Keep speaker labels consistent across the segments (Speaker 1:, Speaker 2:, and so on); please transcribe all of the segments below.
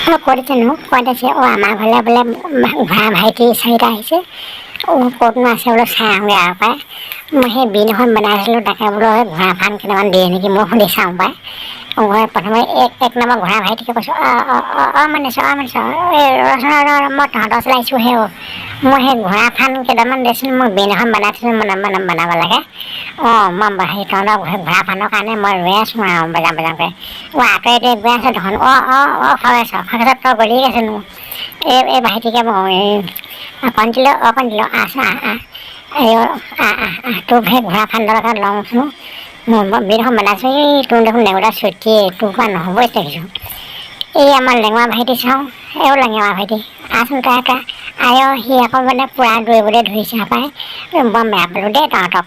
Speaker 1: কৰিছেনো ক'ত আছে আমাৰ ঘৰলৈ বোলে ঘোঁৰা ভাইটি চাৰিটা আহিছে ক'তনো আছে বোলো চাই আহোঁগৈ আৰু পাই মই সেই বিল এখন বনাইছিলোঁ তাকে বোলো ঘোঁৰা ফাৰ্ম কেইটামান দিয়ে নেকি মই সুধি চাওঁ পাই প্ৰথমে এক নম্বৰ ঘোঁৰা ভাইটিকে কৈছোঁ মানিছোঁ এই মই তহঁতৰ ওচৰলৈ আহিছোঁহে মই সেই ঘোঁৰা ফাৰ্ম কেইটামান দিছিলোঁ মই বিল এখন বনাই থৈছোঁ বনাব লাগে মই সেই তহঁতৰ ঘোঁৰা ফাৰ্মৰ কাৰণে মই ৰৈ আছোঁ আৰু বজাৰকৈ আঁতৰি গৈ আছে দেখোন হয় তই গলি আছেনো এই ভাইটিকে কণটিলোঁ তোক সেই ঘোঁৰা ফাণ্ডৰ লগত লওঁচোন মোৰ বিলখন বনাইছোঁ এই তোৰ দেখোন লেঙুটা ছুটিয়ে তোৰ পৰা নহ'বই দেখিছোঁ এই আমাৰ লেঙুৰা ভাইটি চাওঁ লেঙুৰা ভাইটি আচোন তই সি আকৌ মানে পূৰা দৌৰিবলৈ ধৰিছে পাই বৰ বেয়া পালোঁ দেই তহঁতক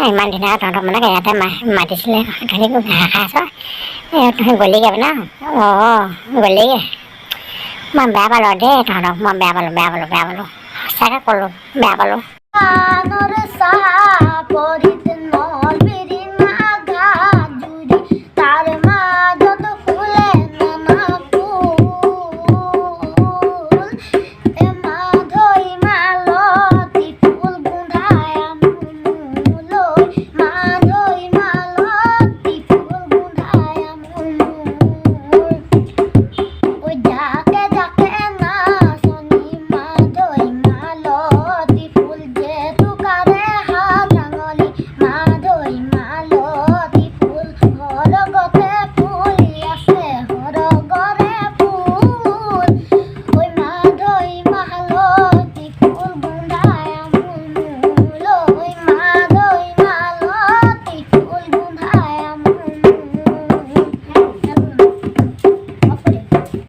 Speaker 1: ইমান দিনা তহঁতক মানে ইয়াতে মাতিছিলে খালি ঘাঁহ খাইছ তুমি গলিগৈ ন গলিগৈ মই বেয়া পালোঁ দেই তহঁতক মই বেয়া পালোঁ সঁচাকৈ ক'লোঁ বেয়া পালোঁ